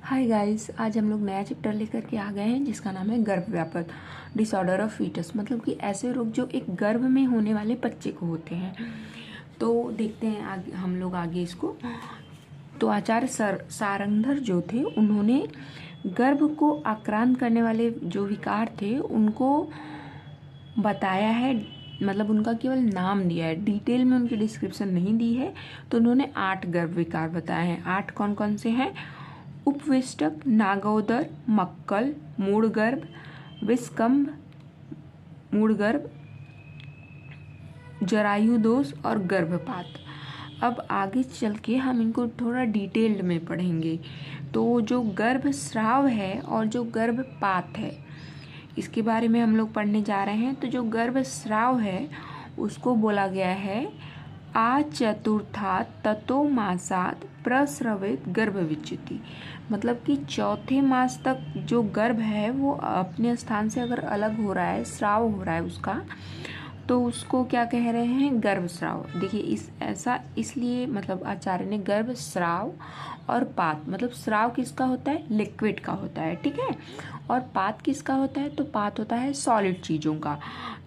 Hi guys, आज हम लोग नया चैप्टर लेकर के आ गए हैं जिसका नाम है गर्भ व्यापक डिसऑर्डर ऑफ फीटस। मतलब कि ऐसे रोग जो एक गर्भ में होने वाले बच्चे को होते हैं। तो देखते हैं आगे हम लोग आगे इसको। तो आचार्य सारंगधर जो थे उन्होंने गर्भ को आक्रांत करने वाले जो विकार थे उनको बताया है, मतलब उनका केवल नाम दिया है, डिटेल में उनकी डिस्क्रिप्शन नहीं दी है। तो उन्होंने 8 गर्भ विकार बताए हैं। 8 कौन कौन से हैं? उपविष्टक, नागोदर, मक्कल, मूढ़गर्भ, विषकंभ, मूढ़गर्भ, जरायु दोष और गर्भपात। अब आगे चल के हम इनको थोड़ा डिटेल्ड में पढ़ेंगे। तो जो गर्भस्राव है और जो गर्भपात है इसके बारे में हम लोग पढ़ने जा रहे हैं। तो जो गर्भस्राव है उसको बोला गया है चतुर्थात् ततो मासात् प्रस्रवित गर्भविच्युति। मतलब कि चौथे मास तक जो गर्भ है वो अपने स्थान से अगर अलग हो रहा है, स्राव हो रहा है उसका, तो उसको क्या कह रहे हैं? गर्भस्राव। देखिए ऐसा इसलिए मतलब आचार्य ने गर्भस्राव और पात, मतलब स्राव किसका होता है? लिक्विड का होता है, ठीक है। और पात किसका होता है? तो पात होता है सॉलिड चीज़ों का।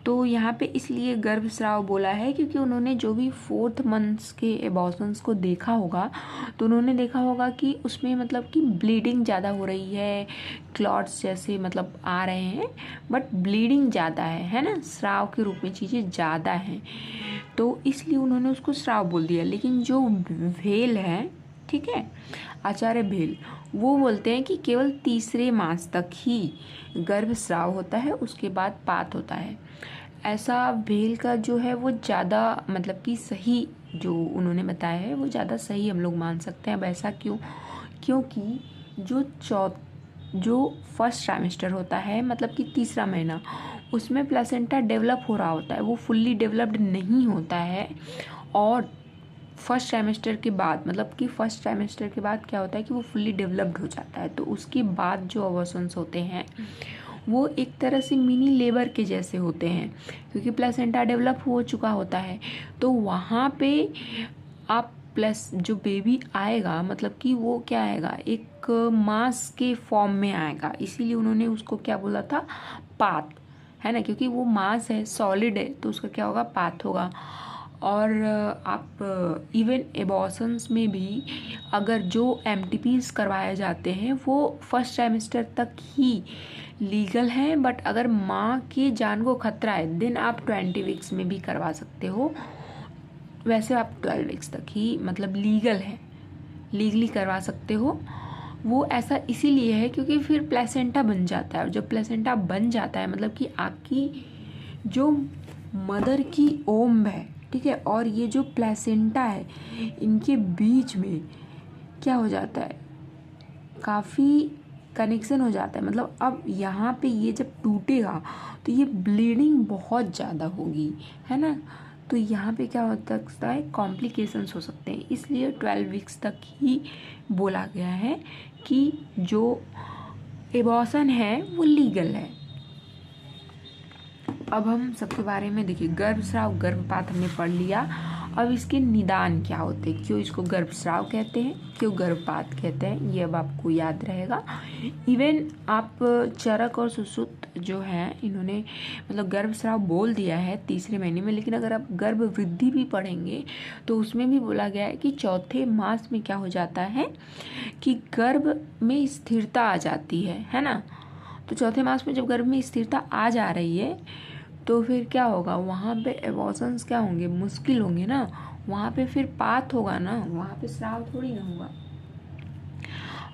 तो यहाँ पे इसलिए गर्भस्राव बोला है क्योंकि उन्होंने जो भी 4th मंथ्स के एबॉर्शंस को देखा होगा तो उन्होंने देखा होगा कि उसमें मतलब कि ब्लीडिंग ज़्यादा हो रही है, क्लॉट्स जैसे मतलब आ रहे हैं, बट ब्लीडिंग ज़्यादा है ना, स्राव के रूप में चीज़ें ज़्यादा हैं, तो इसलिए उन्होंने उसको स्राव बोल दिया। लेकिन जो भेल है, ठीक है, आचार्य भेल, वो बोलते हैं कि केवल तीसरे मास तक ही गर्भस्राव होता है, उसके बाद पात होता है। ऐसा भेल का जो है वो ज़्यादा मतलब कि सही जो उन्होंने बताया है वो ज़्यादा सही हम लोग मान सकते हैं। अब ऐसा क्यों? क्योंकि जो फर्स्ट ट्राइमेस्टर होता है, मतलब कि तीसरा महीना, उसमें प्लेसेंटा डेवलप हो रहा होता है, वो फुल्ली डेवलप्ड नहीं होता है। और फर्स्ट ट्राइमेस्टर के बाद, मतलब कि फर्स्ट ट्राइमेस्टर के बाद क्या होता है कि वो फुल्ली डेवलप्ड हो जाता है। तो उसके बाद जो अबॉर्शंस होते हैं वो एक तरह से मिनी लेबर के जैसे होते हैं, क्योंकि प्लेसेंटा डेवलप हो चुका होता है। तो वहाँ पे आप प्लस जो बेबी आएगा, मतलब कि वो क्या आएगा? एक मास के फॉर्म में आएगा, इसीलिए उन्होंने उसको क्या बोला था? पात, है ना, क्योंकि वो मास है, सॉलिड है, तो उसका क्या होगा? पात होगा। और आप इवन एबॉर्शंस में भी अगर जो एमटीपीज करवाए जाते हैं वो फर्स्ट ट्राइमेस्टर तक ही लीगल हैं, बट अगर माँ की जान को खतरा है देन आप 20 वीक्स में भी करवा सकते हो। वैसे आप 12 वीक्स तक ही मतलब लीगल है, लीगली करवा सकते हो। वो ऐसा इसीलिए है क्योंकि फिर प्लेसेंटा बन जाता है, और जब प्लेसेंटा बन जाता है मतलब कि आपकी जो मदर की ओम्ब है, ठीक है, और ये जो प्लेसेंटा है, इनके बीच में क्या हो जाता है? काफ़ी कनेक्शन हो जाता है। मतलब अब यहाँ पे ये जब टूटेगा तो ये ब्लीडिंग बहुत ज़्यादा होगी, है ना। तो यहाँ पे क्या हो सकता है? कॉम्प्लिकेशंस हो सकते हैं, इसलिए 12 वीक्स तक ही बोला गया है कि जो एबॉर्शन है वो लीगल है। अब हम सबके बारे में देखिए, गर्भस्राव गर्भपात हमने पढ़ लिया। अब इसके निदान क्या होते हैं, क्यों इसको गर्भस्राव कहते हैं, क्यों गर्भपात कहते हैं, ये अब आपको याद रहेगा। इवन आप चरक और सुश्रुत जो हैं इन्होंने मतलब गर्भस्राव बोल दिया है तीसरे महीने में, लेकिन अगर आप गर्भ वृद्धि भी पढ़ेंगे तो उसमें भी बोला गया है कि चौथे मास में क्या हो जाता है कि गर्भ में स्थिरता आ जाती है ना। तो चौथे मास में जब गर्भ में स्थिरता आ जा रही है तो फिर क्या होगा? वहाँ पे एबॉर्शंस क्या होंगे? मुश्किल होंगे ना। वहाँ पे फिर पात होगा ना, वहाँ पे स्राव थोड़ी ना होगा।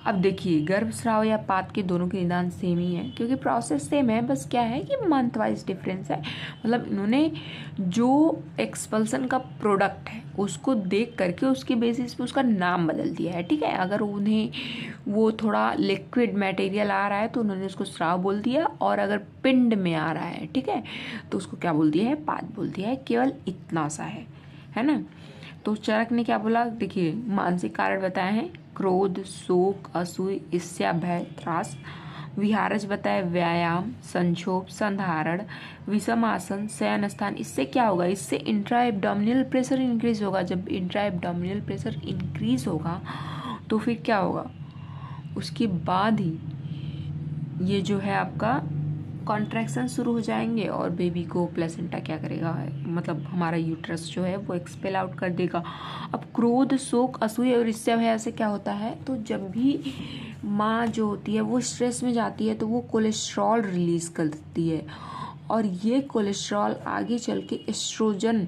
अब देखिए, गर्भस्राव या पात के दोनों के निदान सेम ही है, क्योंकि प्रोसेस सेम है, बस क्या है कि मंथ वाइज डिफरेंस है। मतलब इन्होंने जो एक्सपल्सन का प्रोडक्ट है उसको देख करके उसके बेसिस पे उसका नाम बदल दिया है, ठीक है। अगर उन्हें वो थोड़ा लिक्विड मटेरियल आ रहा है तो उन्होंने उसको स्राव बोल दिया, और अगर पिंड में आ रहा है, ठीक है, तो उसको क्या बोल दिया है? पात बोल दिया है। केवल इतना सा है ना। तो चरक ने क्या बोला? देखिए, मानसिक कारण बताए हैं, क्रोध, शोक, असूय, ईर्ष्या, भय, त्रास। विहारज बताए, व्यायाम, संक्षोभ, संधारण, विषम आसन, शयन स्थान। इससे क्या होगा? इससे इंट्रा एब्डोमिनल प्रेशर इंक्रीज होगा। जब इंट्रा एब्डोमिनल प्रेशर इंक्रीज होगा तो फिर क्या होगा? उसके बाद ही ये जो है आपका कॉन्ट्रैक्शन शुरू हो जाएंगे और बेबी को प्लेसेंटा क्या करेगा, मतलब हमारा यूट्रस जो है वो एक्सपेल आउट कर देगा। अब क्रोध, शोक, असूया और ईर्ष्या भय से क्या होता है, तो जब भी माँ जो होती है वो स्ट्रेस में जाती है तो वो कोलेस्ट्रॉल रिलीज कर देती है और ये कोलेस्ट्रॉल आगे चल के एस्ट्रोजन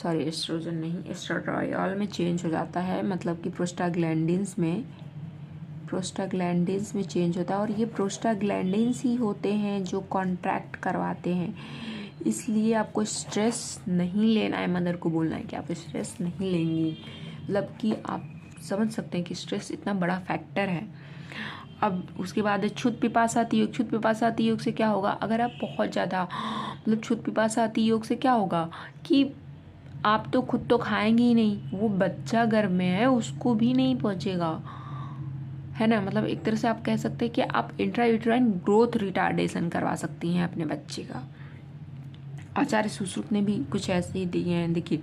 नहीं, एस्ट्राडियोल में चेंज हो जाता है, मतलब कि प्रोस्टाग्लैंडिन्स में चेंज होता है और ये प्रोस्टाग्लैंडिन्स ही होते हैं जो कॉन्ट्रैक्ट करवाते हैं। इसलिए आपको स्ट्रेस नहीं लेना है, मदर को बोलना है कि आप स्ट्रेस नहीं लेंगी, मतलब कि आप समझ सकते हैं कि स्ट्रेस इतना बड़ा फैक्टर है। अब उसके बाद क्षुध पिपासा अति योग। क्षुध पिपासा अति योग से क्या होगा, अगर आप बहुत ज़्यादा मतलब क्षुध पिपासा अति योग से क्या होगा कि आप तो खुद तो खाएंगे ही नहीं, वो बच्चा गर्भ में है उसको भी नहीं पहुँचेगा, है ना। मतलब एक तरह से आप कह सकते हैं कि आप इंट्रायूटेराइन ग्रोथ रिटार्डेशन करवा सकती हैं अपने बच्चे का। आचार्य सुश्रुत ने भी कुछ ऐसे ही दिए हैं। देखिए,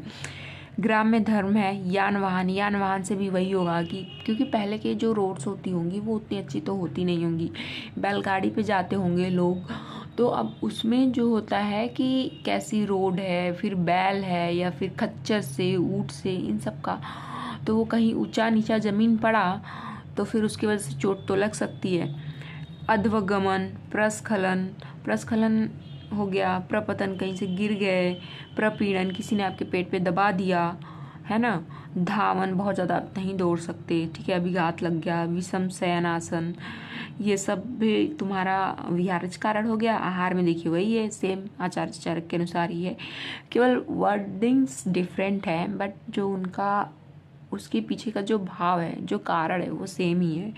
ग्राम में धर्म है, यान वाहन से भी वही होगा कि क्योंकि पहले के जो रोड्स होती होंगी वो उतनी अच्छी तो होती नहीं होंगी, बैलगाड़ी पे जाते होंगे लोग, तो अब उसमें जो होता है कि कैसी रोड है, फिर बैल है या फिर खच्चर से, ऊँट से, इन सब का, तो वो कहीं ऊंचा नीचा जमीन पड़ा तो फिर उसकी वजह से चोट तो लग सकती है। अध्वगमन, प्रस्खलन हो गया, प्रपतन कहीं से गिर गए, प्रपीड़न किसी ने आपके पेट पे दबा दिया, है ना। धावन, बहुत ज़्यादा आप नहीं दौड़ सकते, ठीक है, अभिघात लग गया। विषम शयनासन, ये सब भी तुम्हारा विहारज कारण हो गया। आहार में देखिए वही है, सेम आचार्य चाणक्य के अनुसार ही है, केवल वर्डिंग्स डिफरेंट है, बट जो उनका उसके पीछे का जो भाव है, जो कारण है, वो सेम ही है।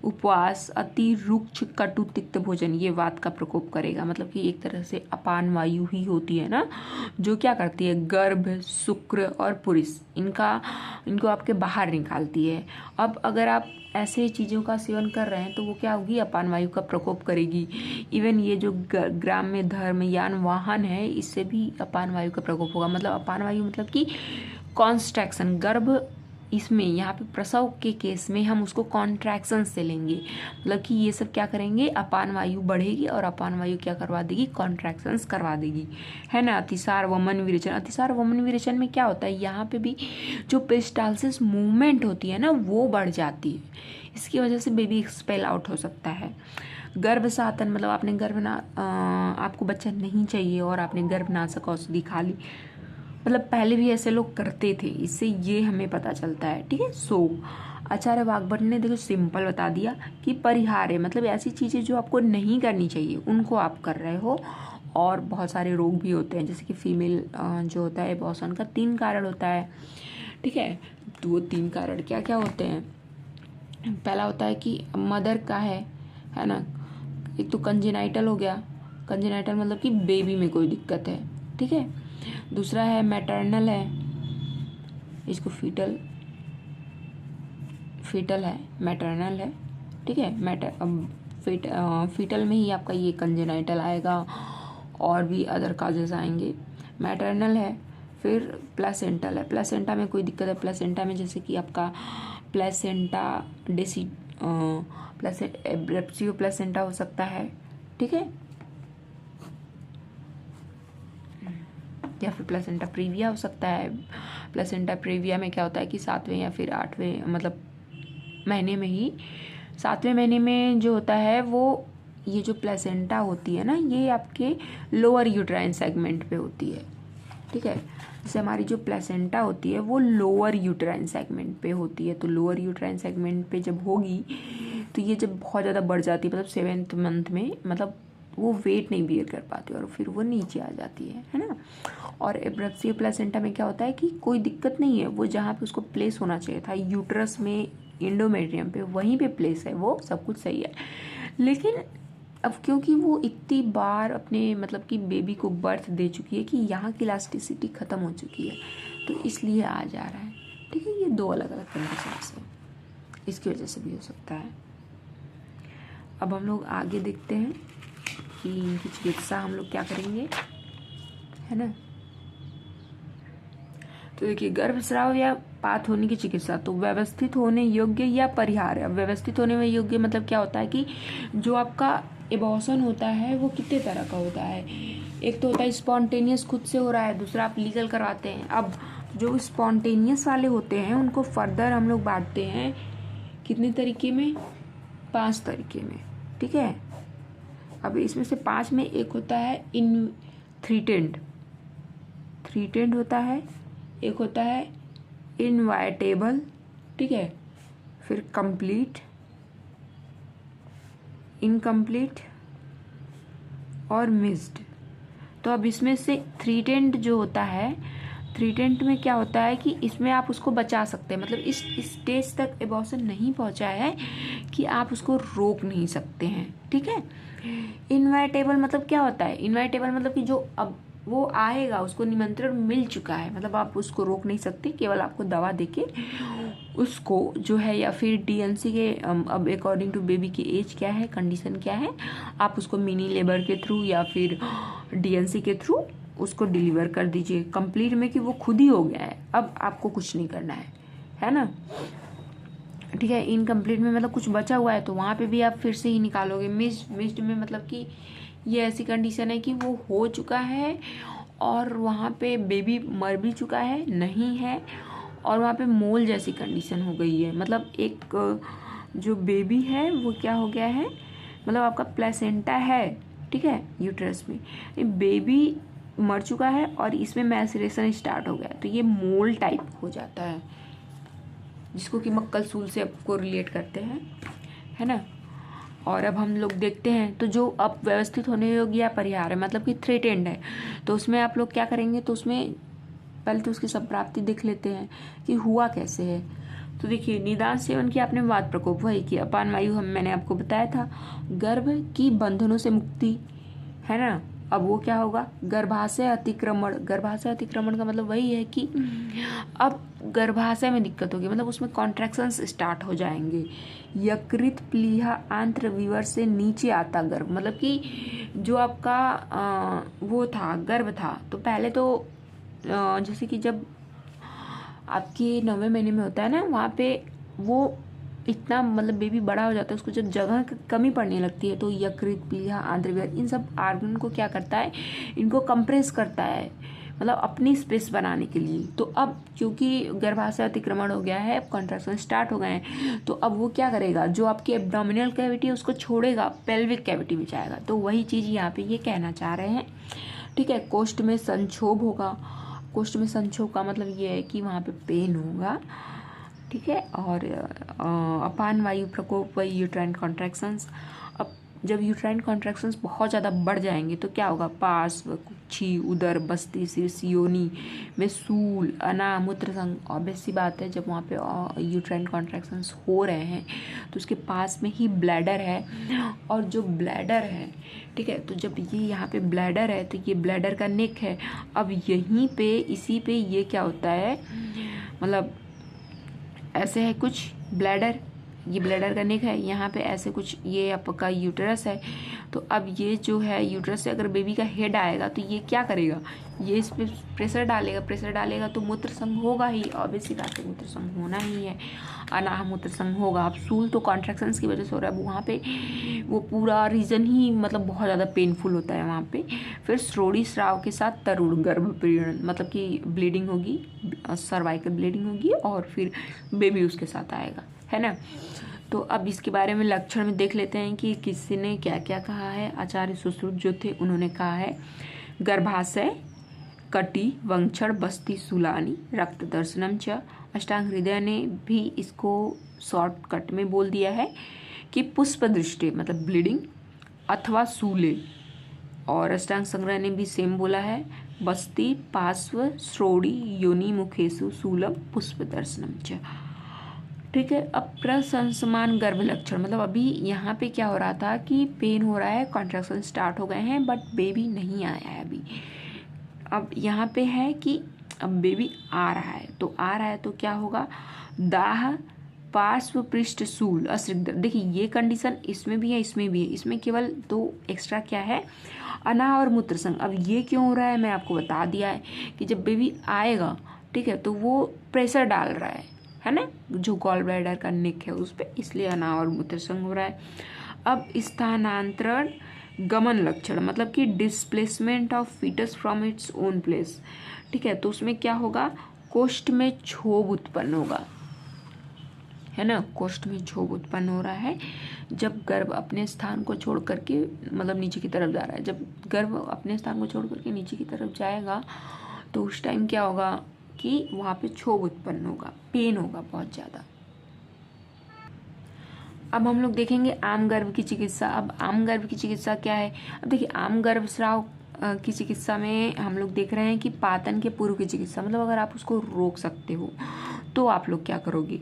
उपवास, अति रुक्ष कटु तिक्त भोजन, ये वात का प्रकोप करेगा, मतलब कि एक तरह से अपान वायु ही होती है ना, जो क्या करती है, गर्भ, शुक्र और पुरुष इनको आपके बाहर निकालती है। अब अगर आप ऐसे चीज़ों का सेवन कर रहे हैं तो वो क्या होगी, अपान वायु का प्रकोप करेगी। इवन ये जो ग्राम में धर्म, यान, वाहन है, इससे भी अपान वायु का प्रकोप होगा। मतलब अपान वायु मतलब कि कॉन्स्ट्रैक्शन, गर्भ, इसमें यहाँ पे प्रसव के केस में हम उसको कॉन्ट्रैक्शन से लेंगे, मतलब कि ये सब क्या करेंगे, अपान वायु बढ़ेगी और अपान वायु क्या करवा देगी, कॉन्ट्रैक्शंस करवा देगी, है ना। अतिसार, वमन, विरेचन। अतिसार, वमन, विरेचन में क्या होता है, यहाँ पे भी जो पेरिस्टालसिस मूवमेंट होती है ना वो बढ़ जाती है, इसकी वजह से बेबी एक्सपेल आउट हो सकता है। गर्भसातन, मतलब आपको बच्चा नहीं चाहिए और आपने गर्भनाशक औषधि खा ली, मतलब पहले भी ऐसे लोग करते थे, इससे ये हमें पता चलता है, ठीक है। सो आचार्य वाग्भट ने देखो सिंपल बता दिया कि परिहार है, मतलब ऐसी चीज़ें जो आपको नहीं करनी चाहिए उनको आप कर रहे हो। और बहुत सारे रोग भी होते हैं, जैसे कि फीमेल जो होता है एबॉर्शन का 3 कारण होता है, ठीक है। तो वो 3 कारण क्या क्या होते हैं, पहला होता है कि मदर का है ना, एक तो कंजेनाइटल हो गया, कंजेनाइटल मतलब कि बेबी में कोई दिक्कत है, ठीक है। दूसरा है मैटरनल है, इसको फीटल है, मैटरनल है, ठीक है। फीटल में ही आपका ये कंजेनाइटल आएगा और भी अदर काजेस आएंगे। मैटरनल है, फिर प्लेसेंटल है, प्लेसेंटा में कोई दिक्कत है, प्लेसेंटा में जैसे कि आपका प्लेसेंटा एब्रेप्सियो प्लेसेंटा हो सकता है, ठीक है, या फिर प्लेसेंटा प्रीविया हो सकता है। प्लेसेंटा प्रीविया में क्या होता है कि 7वें या फिर 8वें मतलब महीने में ही, 7वें महीने में जो होता है वो ये जो प्लेसेंटा होती है ना, ये आपके लोअर यूट्राइन सेगमेंट पे होती है, ठीक है। जैसे हमारी जो प्लेसेंटा होती है वो लोअर यूट्राइन सेगमेंट पे होती है, तो लोअर यूट्राइन सेगमेंट पे जब होगी तो ये जब बहुत ज़्यादा बढ़ जाती है, मतलब 7th मंथ में, मतलब वो वेट नहीं बियर कर पाती और फिर वो नीचे आ जाती है ना। और एब्रेप्सियो प्लेसेंटा में क्या होता है कि कोई दिक्कत नहीं है, वो जहाँ पे उसको प्लेस होना चाहिए था, यूट्रस में, इंडोमेट्रियम पे, वहीं पे प्लेस है, वो सब कुछ सही है। लेकिन अब क्योंकि वो इतनी बार अपने मतलब कि बेबी को बर्थ दे चुकी है कि यहाँ की इलास्टिसिटी ख़त्म हो चुकी है, तो इसलिए आ जा रहा है, ठीक है। ये 2 अलग अलग कंडीशंस है, इसकी वजह से भी हो सकता है। अब हम लोग आगे देखते हैं कि इनकी चिकित्सा हम लोग क्या करेंगे, है ना। तो देखिए, गर्भस्राव या पाथ होने की चिकित्सा। तो व्यवस्थित होने योग्य या परिहार्य। व्यवस्थित होने में योग्य मतलब क्या होता है कि जो आपका एबॉर्शन होता है वो कितने तरह का होता है। एक तो होता है स्पॉन्टेनियस, खुद से हो रहा है, दूसरा आप लीगल करवाते हैं। अब जो स्पॉन्टेनियस वाले होते हैं उनको फर्दर हम लोग बांटते हैं कितने तरीके में, 5 तरीके में, ठीक है। अब इसमें से 5 में एक होता है थ्रीटेंड होता है, एक होता है इनवाइटेबल, ठीक है, फिर कंप्लीट, इनकम्प्लीट और मिस्ड। तो अब इसमें से थ्रीटेंड जो होता है, थ्रीटेंट में क्या होता है कि इसमें आप उसको बचा सकते हैं, मतलब इस स्टेज तक एबॉर्शन नहीं पहुंचा है कि आप उसको रोक नहीं सकते हैं, ठीक है। इनवाइटेबल मतलब क्या होता है, इनवाइटेबल मतलब कि जो अब वो आएगा उसको निमंत्रण मिल चुका है, मतलब आप उसको रोक नहीं सकते, केवल आपको दवा देके उसको जो है, या फिर डीएनसी के अब अकॉर्डिंग टू बेबी की एज क्या है, कंडीशन क्या है, आप उसको मिनी लेबर के थ्रू या फिर डीएनसी के थ्रू उसको डिलीवर कर दीजिए। कंप्लीट में कि वो खुद ही हो गया है, अब आपको कुछ नहीं करना है ना, ठीक है। इनकम्प्लीट में मतलब कुछ बचा हुआ है तो वहाँ पे भी आप फिर से ही निकालोगे। मिस्ड में मतलब कि ये ऐसी कंडीशन है कि वो हो चुका है और वहाँ पे बेबी मर भी चुका है, नहीं है, और वहाँ पे मोल जैसी कंडीशन हो गई है, मतलब एक जो बेबी है वो क्या हो गया है, मतलब आपका प्लेसेंटा है, ठीक है, यूट्रस में बेबी मर चुका है और इसमें मैसरेशन स्टार्ट हो गया, तो ये मोल टाइप हो जाता है, जिसको कि मक्कल सूल से आपको रिलेट करते हैं, है ना। और अब हम लोग देखते हैं तो जो अब व्यवस्थित होने योग्य या परिहार है, मतलब कि थ्रेटेंड है, तो उसमें आप लोग क्या करेंगे, तो उसमें पहले तो उसकी संप्राप्ति देख लेते हैं कि हुआ कैसे है। तो देखिए, निदान सेवन की आपने वात प्रकोप, वही कि अपान वायु मैंने आपको बताया था, गर्भ की बंधनों से मुक्ति, है ना। अब वो क्या होगा, गर्भाशय अतिक्रमण। गर्भाशय अतिक्रमण का मतलब वही है कि अब गर्भाशय में दिक्कत होगी, मतलब उसमें कॉन्ट्रैक्शंस स्टार्ट हो जाएंगे। यकृत प्लीहा आंत्र विवर से नीचे आता गर्भ, मतलब कि जो आपका वो था, गर्भ था, तो पहले तो जैसे कि जब आपके 9वें महीने में होता है ना, वहाँ पे वो इतना मतलब बेबी बड़ा हो जाता है, उसको जब जगह की कमी पड़ने लगती है तो यकृत प्लीहा आंत्र विवर इन सब आर्गन को क्या करता है, इनको कंप्रेस करता है, मतलब अपनी स्पेस बनाने के लिए। तो अब क्योंकि गर्भाशय अतिक्रमण हो गया है, कॉन्ट्रैक्शन स्टार्ट हो गए हैं, तो अब वो क्या करेगा, जो आपकी एब्डोमिनल कैविटी है उसको छोड़ेगा, पेल्विक कैविटी में जाएगा। तो वही चीज़ यहाँ पे ये कहना चाह रहे हैं, ठीक है। कोष्ठ में संक्षोभ होगा। कोष्ठ में संक्षोभ का मतलब ये है कि वहाँ पे पेन होगा, ठीक है। और अपान वायु प्रकोप, वही यूट्राइन कॉन्ट्रैक्शंस। अब जब यूट्राइन कॉन्ट्रैक्शंस बहुत ज़्यादा बढ़ जाएंगे तो क्या होगा, पार्श्व, कुक्षी, उदर, बस्ती, शीर्ष योनि में सूल, अना, मूत्र संग। ऑब्वियस सी बात है, जब वहाँ पे यूट्राइन कॉन्ट्रैक्शंस हो रहे हैं तो उसके पास में ही ब्लैडर है, और जो ब्लैडर है, ठीक है, तो जब ये यहाँ पे ब्लैडर है तो ये ब्लैडर का नेक है। अब यहीं पे इसी पे ये क्या होता है, मतलब ऐसे है कुछ ब्लैडर, ये ब्लैडर का नेक है, यहाँ पे ऐसे कुछ ये आपका यूटरस है। तो अब ये जो है यूटरस से अगर बेबी का हेड आएगा तो ये क्या करेगा, ये इस पर प्रेशर डालेगा तो मूत्र संग होगा ही, ऑब्वियसली बात है, मूत्र संग होना ही है, अनाह मूत्र संग होगा। अब सूल तो कॉन्ट्रैक्शंस की वजह से हो रहा है, वहाँ पे वो पूरा रीजन ही मतलब बहुत ज़्यादा पेनफुल होता है वहाँ पे। फिर श्रोणी स्राव के साथ तरुण गर्भ पीड़न, मतलब कि ब्लीडिंग होगी, सर्वाइकल ब्लीडिंग होगी, और फिर बेबी उसके साथ आएगा, है ना। तो अब इसके बारे में लक्षण में देख लेते हैं कि किसी ने क्या क्या कहा है। आचार्य सुश्रुत जो थे उन्होंने कहा है, गर्भाशय, कटी, वंक्षण, बस्ती, सुलानी, रक्त दर्शनम च। अष्टांग हृदय ने भी इसको शॉर्टकट में बोल दिया है कि पुष्प दृष्टि मतलब ब्लीडिंग अथवा सूले, और अष्टांग संग्रह ने भी सेम बोला है, बस्ती, पार्श्व, श्रोणी, योनि, मुखेसु, सूलम, पुष्प दर्शनम च, ठीक है। अब प्रसंसमान गर्भ लक्षण, मतलब अभी यहाँ पे क्या हो रहा था कि पेन हो रहा है, कॉन्ट्रैक्शन स्टार्ट हो गए हैं, बट बेबी नहीं आया है अभी। अब यहाँ पे है कि अब बेबी आ रहा है, तो आ रहा है तो क्या होगा, दाह, पार्श्व पृष्ठ सूल, अस्रिग्ध। देखिए ये कंडीशन इसमें भी है, इसमें भी है, इसमें केवल 2 एक्स्ट्रा क्या है, अनाह और मूत्र संग। अब ये क्यों हो रहा है, मैं आपको बता दिया है कि जब बेबी आएगा ठीक है, तो वो प्रेशर डाल रहा है ना, जो गॉल ब्लैडर का नेक है उस पर, इसलिए अनावर मूत्रसंघ हो रहा है। अब स्थानांतरण गमन लक्षण, मतलब कि displacement of fetus from its own place, ठीक है, तो उसमें क्या होगा, कोष्ठ में क्षोभ उत्पन्न होगा, है ना, कोष्ठ में क्षोभ उत्पन्न हो रहा है जब गर्भ अपने स्थान को छोड़ करके, मतलब नीचे की तरफ जा रहा है। जब गर्भ अपने स्थान को छोड़ करके नीचे की तरफ जाएगा तो उस टाइम क्या होगा कि वहाँ पे क्षोभ उत्पन्न होगा, पेन होगा बहुत ज़्यादा। अब हम लोग देखेंगे आम गर्भ की चिकित्सा। अब आम गर्भ की चिकित्सा क्या है, अब देखिए आम गर्भस्राव की चिकित्सा में हम लोग देख रहे हैं कि पातन के पूर्व की चिकित्सा, मतलब अगर आप उसको रोक सकते हो तो आप लोग क्या करोगे,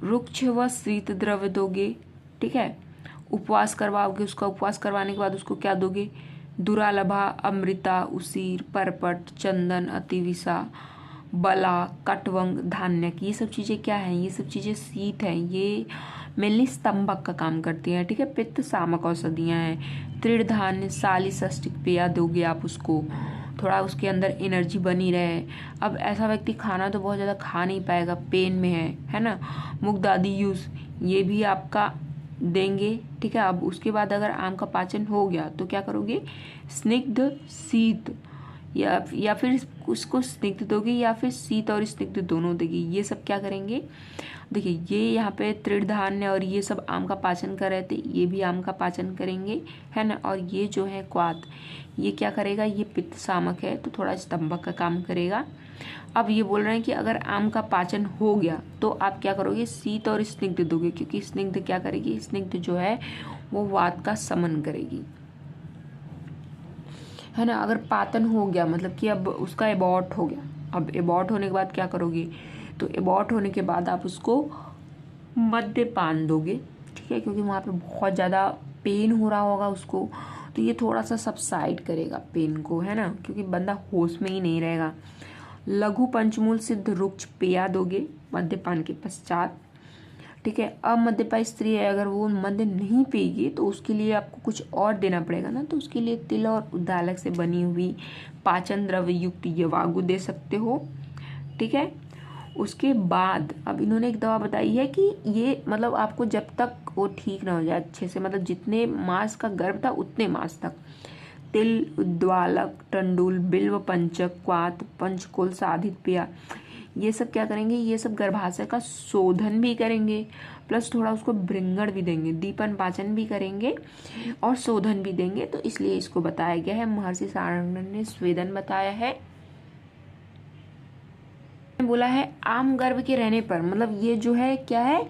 रुक्ष व शीत द्रव्य दोगे, ठीक है, उपवास करवाओगे, उसका उपवास करवाने के बाद उसको क्या दोगे, दुरालभा, अमृता, उसीर, परपट, चंदन, अतिविसा, बला, कटवंग, धान्यक, ये सब चीज़ें क्या हैं, ये सब चीज़ें शीत हैं, ये मेनली स्तंभक का काम करती हैं, ठीक है, पित्त सामक औषधियाँ हैं। तृण धान्य, सालिसस्टिक पेया दोगे आप उसको, थोड़ा उसके अंदर एनर्जी बनी रहे। अब ऐसा व्यक्ति खाना तो बहुत ज़्यादा खा नहीं पाएगा, पेन में है ना, मुग्ध आदि यूज ये भी आपका देंगे, ठीक है। अब उसके बाद अगर आम का पाचन हो गया तो क्या करोगे, स्निग्ध, शीत, या फिर उसको स्निग्ध दोगे या फिर शीत और स्निग्ध दोनों देगी, ये सब क्या करेंगे। देखिए ये यहाँ पे तृण धान्य और ये सब आम का पाचन कर रहे थे, ये भी आम का पाचन करेंगे, है ना। और ये जो है क्वाथ, ये क्या करेगा, ये पित्त सामक है तो थोड़ा स्तंभक का काम करेगा। अब ये बोल रहे हैं कि अगर आम का पाचन हो गया तो आप क्या करोगे, शीत और स्निग्ध दोगे, क्योंकि स्निग्ध क्या करेगी, स्निग्ध जो है वो वात का समन करेगी, है ना। अगर पातन हो गया मतलब कि अब उसका एबॉर्ट हो गया, अब एबॉर्ट होने के बाद क्या करोगे, तो एबॉर्ट होने के बाद आप उसको मद्यपान दोगे, ठीक है, क्योंकि वहाँ पे बहुत ज़्यादा पेन हो रहा होगा उसको, तो ये थोड़ा सा सबसाइड करेगा पेन को, है ना, क्योंकि बंदा होश में ही नहीं रहेगा। लघु पंचमूल सिद्ध रुक्ष पेया दोगे मद्यपान के पश्चात, ठीक है। अब मद्यपायी स्त्री है, अगर वो मद्य नहीं पिएगी तो उसके लिए आपको कुछ और देना पड़ेगा ना, तो उसके लिए तिल और उद्दालक से बनी हुई पाचन द्रव्य युक्त यवागु दे सकते हो, ठीक है। उसके बाद अब इन्होंने एक दवा बताई है कि ये मतलब आपको जब तक वो ठीक ना हो जाए अच्छे से, मतलब जितने मास का गर्भ था उतने मास तक, तिल, उद्वालक, टंडूल, बिल्व, पंचक, क्वाथ, पंचकोल, साधित पेया, ये सब क्या करेंगे, ये सब गर्भाशय का शोधन भी करेंगे, प्लस थोड़ा उसको भृंगण भी देंगे, दीपन पाचन भी करेंगे और शोधन भी देंगे, तो इसलिए इसको बताया गया है। महर्षि सारंगन ने स्वेदन बताया है, बोला है आम गर्भ के रहने पर, मतलब ये जो है क्या है,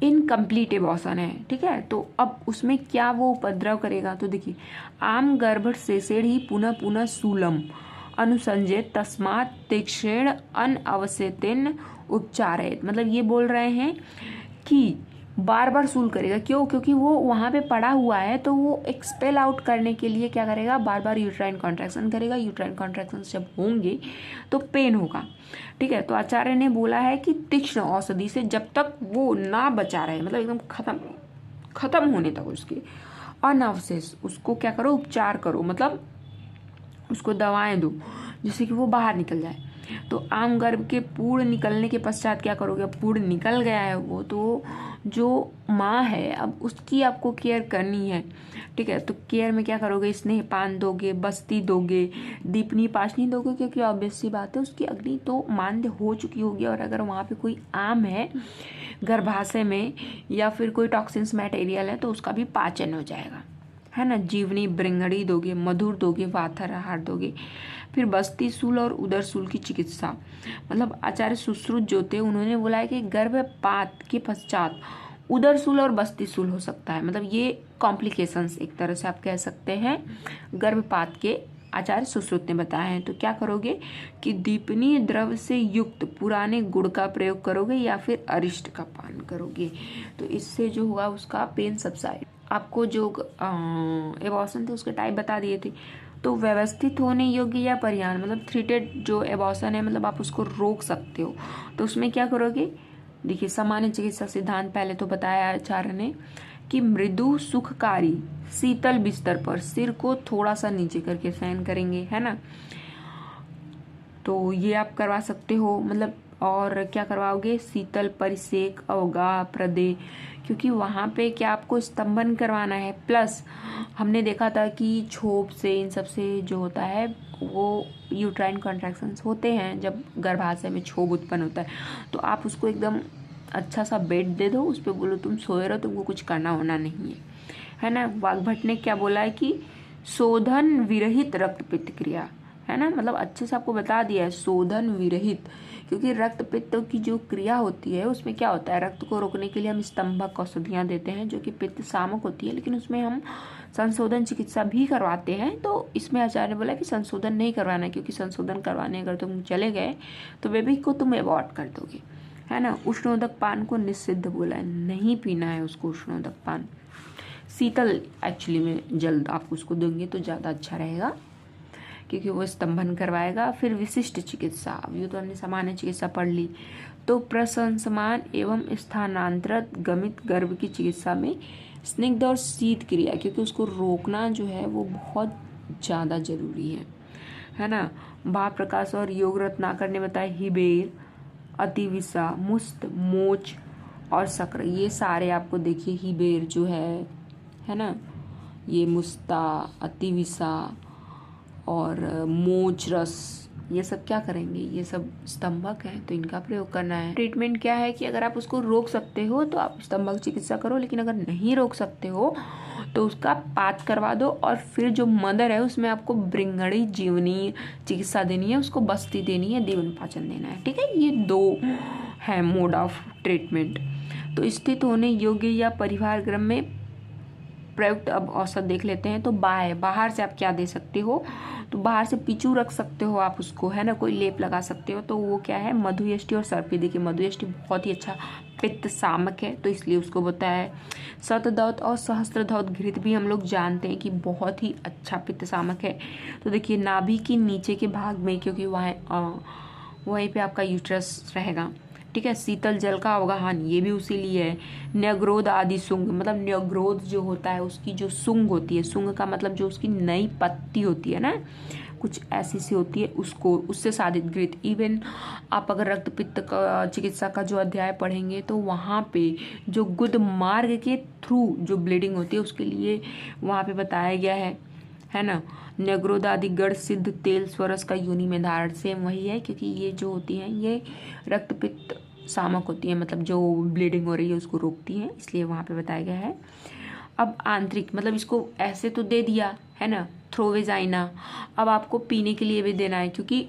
इनकम्प्लीट एबॉर्शन है, ठीक है। तो अब उसमें क्या वो उपद्रव करेगा, तो देखिए आम गर्भ से ही पुनः पुनः शूलम अनुसंजय तस्मात् तीक्ष्ण अनवसेतेन उपचारयेत, मतलब ये बोल रहे हैं कि बार बार सूल करेगा, क्यों, क्योंकि वो वहाँ पे पड़ा हुआ है, तो वो एक्सपेल आउट करने के लिए क्या करेगा, बार बार यूट्राइन कॉन्ट्रैक्शन करेगा। यूट्राइन कॉन्ट्रैक्शन जब होंगे तो पेन होगा, ठीक है। तो आचार्य ने बोला है कि तीक्ष्ण औषधि से जब तक वो ना बचा रहे, मतलब एकदम खत्म होने तक उसके अनवशेष, उसको क्या करो, उपचार करो, मतलब उसको दवाएं दो जिससे कि वो बाहर निकल जाए। तो आम गर्भ के पूर्ण निकलने के पश्चात क्या करोगे, पूर्ण निकल गया है वो, तो जो माँ है अब उसकी आपको केयर करनी है, ठीक है। तो केयर में क्या करोगे, स्नेह पान दोगे, बस्ती दोगे, दीपनी पाशनी दोगे, क्योंकि ऑब्वियस सी बात है उसकी अग्नि तो मान्य हो चुकी होगी, और अगर वहाँ पे कोई आम है गर्भाशय में या फिर कोई टॉक्सिन्स मटेरियल है तो उसका भी पाचन हो जाएगा, है ना। जीवनी ब्रिंगड़ी दोगे, मधुर दोगे, वाथर आहार दोगे। फिर बस्ती सूल और उदर सूल की चिकित्सा, मतलब आचार्य सुश्रुत जो थे उन्होंने बोला है कि गर्भपात के पश्चात उदर सूल और बस्ती सूल हो सकता है, मतलब ये कॉम्प्लिकेशंस एक तरह से आप कह सकते हैं गर्भपात के, आचार्य सुश्रुत ने बताया है। तो क्या करोगे कि दीपनी द्रव से युक्त पुराने गुड़ का प्रयोग करोगे या फिर अरिष्ट का पान करोगे, तो इससे जो होगा उसका पेन सबसाइड। आपको जो एबॉर्शन थे उसके टाइप बता दिए थे। तो व्यवस्थित होने योग्य या परिहार, मतलब थ्रीटेड जो एबॉर्शन है, मतलब आप उसको रोक सकते हो, तो उसमें क्या करोगे, देखिए सामान्य चिकित्सा सिद्धांत पहले तो बताया आचार्य ने कि मृदु सुखकारी शीतल बिस्तर पर सिर को थोड़ा सा नीचे करके शयन करेंगे, है ना। तो ये आप करवा सकते हो। मतलब और क्या करवाओगे, शीतल परिसेक अवगाह प्रदे, क्योंकि वहाँ पे क्या आपको स्तंभन करवाना है। प्लस हमने देखा था कि छोप से इन सब से जो होता है वो यूट्राइन कॉन्ट्रैक्शंस होते हैं जब गर्भाशय में क्षोभ उत्पन्न होता है। तो आप उसको एकदम अच्छा सा बेड दे दो, उस पर बोलो तुम सोए रहो, तुमको कुछ करना होना नहीं है ना। वाग्भट ने क्या बोला है कि शोधन विरहित रक्त पित्त क्रिया, है ना, मतलब अच्छे से आपको बता दिया है शोधन विरहित, क्योंकि रक्त पित्त की जो क्रिया होती है उसमें क्या होता है, रक्त को रोकने के लिए हम स्तंभक औषधियाँ देते हैं जो कि पित्त शामक होती है, लेकिन उसमें हम संशोधन चिकित्सा भी करवाते हैं। तो इसमें आचार्य ने बोला कि संशोधन नहीं करवाना है, क्योंकि संशोधन करवाने अगर तुम चले गए तो बेबी को तुम अबॉर्ट कर दोगे, है ना। उष्णोदक पान को निषिद्ध बोला है, नहीं पीना है उसको उष्णोदक पान। शीतल एक्चुअली में जल्द आप उसको देंगे तो ज़्यादा अच्छा रहेगा, क्योंकि वो स्तंभन करवाएगा। फिर विशिष्ट चिकित्सा, अब ये तो हमने सामान्य चिकित्सा पढ़ ली। तो प्रशंसमान एवं स्थानांतरित गमित गर्भ की चिकित्सा में स्निग्ध और शीत क्रिया, क्योंकि उसको रोकना जो है वो बहुत ज़्यादा जरूरी है ना। भाव प्रकाश और योग रत्नाकर ने बताया हिबेर, अतिविषा, मुस्त, मोच और शक्र, ये सारे आपको देखिए हिबेर जो है ना, ये मुस्ता, अतिविषा और मोच रस, ये सब क्या करेंगे, ये सब स्तंभक हैं, तो इनका प्रयोग करना है। ट्रीटमेंट क्या है कि अगर आप उसको रोक सकते हो तो आप स्तंभक चिकित्सा करो, लेकिन अगर नहीं रोक सकते हो तो उसका पात करवा दो, और फिर जो मदर है उसमें आपको ब्रिंगड़ी जीवनी चिकित्सा देनी है, उसको बस्ती देनी है, दीवन पाचन देना है, ठीक है। ये 2 है मोड ऑफ ट्रीटमेंट। तो स्थित होने योग्य या परिवार गृह में प्रयुक्त अब औषध देख लेते हैं। तो बाहर से आप क्या दे सकते हो, तो बाहर से पिचू रख सकते हो आप उसको, है ना, कोई लेप लगा सकते हो। तो वो क्या है, मधुयष्टि और सर्पी। देखिए मधुयष्टि बहुत ही अच्छा पित्त शामक है, तो इसलिए उसको बताया है। शतदौत और सहस्त्रदौत घृत भी हम लोग जानते हैं कि बहुत ही अच्छा पित्त शामक है। तो देखिए नाभि के नीचे के भाग में, क्योंकि वहीं पे आपका यूट्रस रहेगा, ठीक है। शीतल जल का अवगाहन, ये भी उसी लिए है। न्यग्रोध आदि सुंग, मतलब न्यग्रोध जो होता है उसकी जो सुंग होती है, सुंग का मतलब जो उसकी नई पत्ती होती है ना, कुछ ऐसी सी होती है, उसको उससे साधित घृत। इवन आप अगर रक्त पित्त का चिकित्सा का जो अध्याय पढ़ेंगे तो वहाँ पे जो गुद मार्ग के थ्रू जो ब्लीडिंग होती है उसके लिए वहाँ पे बताया गया है ना। न्यग्रोध आदि गढ़ सिद्ध तेल स्वरस का योनि में धारण, सेम वही है, क्योंकि ये जो होती हैं ये रक्त पित्त शामक होती है, मतलब जो ब्लीडिंग हो रही है उसको रोकती हैं, इसलिए वहाँ पे बताया गया है। अब आंतरिक, मतलब इसको ऐसे तो दे दिया है ना, थ्रोवेजाइना, अब आपको पीने के लिए भी देना है, क्योंकि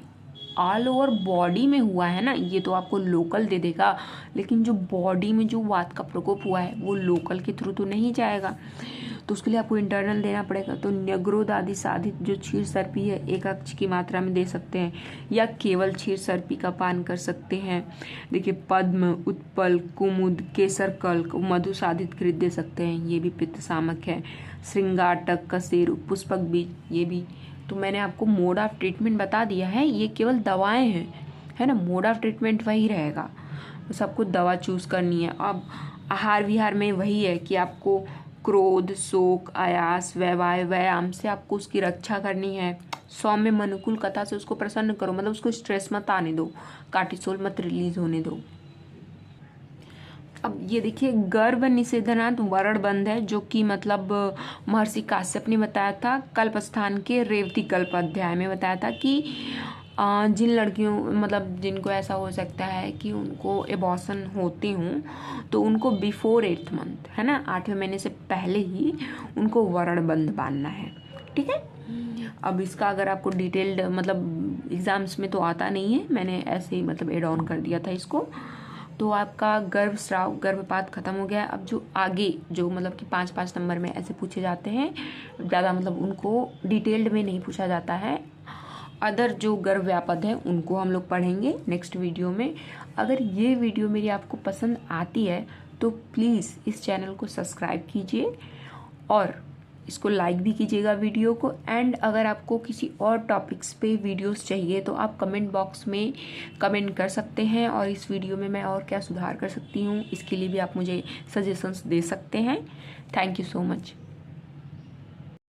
ऑल ओवर बॉडी में हुआ है ना, ये तो आपको लोकल दे देगा, लेकिन जो बॉडी में जो वात का प्रकोप हुआ है वो लोकल के थ्रू तो नहीं जाएगा, तो उसके लिए आपको इंटरनल देना पड़ेगा। तो न्यग्रोध आदि साधित जो क्षीर सर्पी है 1 अक्ष की मात्रा में दे सकते हैं, या केवल क्षीर सर्पी का पान कर सकते हैं। देखिए पद्म, उत्पल, कुमुद, केसर कल्क, मधु साधित घृत दे सकते हैं, ये भी पित्त शामक है। श्रृंगाटक, कसेरु, पुष्पक बीज, ये भी। तो मैंने आपको मोड ऑफ ट्रीटमेंट बता दिया है, ये केवल दवाएं हैं, है ना, मोड ऑफ ट्रीटमेंट वही रहेगा, बस आपको दवा चूज करनी है। अब आहार विहार में वही है कि आपको क्रोध, शोक, आयास, वैवाय, व्यायाम से आपको उसकी रक्षा करनी है। सौम्य मनुकुल कथा से उसको प्रसन्न करो, मतलब उसको स्ट्रेस मत आने दो, कार्टिसोल मत रिलीज होने दो। अब ये देखिए गर्भ निषेधनाथ वरण बंध है, जो कि मतलब महर्षि काश्यप ने बताया था कल्प स्थान के रेवती कल्प अध्याय में बताया था कि जिन लड़कियों, मतलब जिनको ऐसा हो सकता है कि उनको एबॉर्शन होती हूँ, तो उनको बिफोर 8th मंथ, है ना, 8वें महीने से पहले ही उनको वरण बंध बांधना है, ठीक है। अब इसका अगर आपको डिटेल्ड, मतलब एग्जाम्स में तो आता नहीं है, मैंने ऐसे ही मतलब एड ऑन कर दिया था इसको। तो आपका गर्भस्राव, गर्भपात खत्म हो गया। अब जो आगे जो मतलब कि 5-5 नंबर में ऐसे पूछे जाते हैं, ज़्यादा मतलब उनको डिटेल्ड में नहीं पूछा जाता है। अदर जो गर्भ व्यापद है उनको हम लोग पढ़ेंगे नेक्स्ट वीडियो में। अगर ये वीडियो मेरी आपको पसंद आती है तो प्लीज़ इस चैनल को सब्सक्राइब कीजिए और इसको लाइक भी कीजिएगा वीडियो को। एंड अगर आपको किसी और टॉपिक्स पे वीडियोस चाहिए तो आप कमेंट बॉक्स में कमेंट कर सकते हैं, और इस वीडियो में मैं और क्या सुधार कर सकती हूँ इसके लिए भी आप मुझे सजेशंस दे सकते हैं। Thank you so much.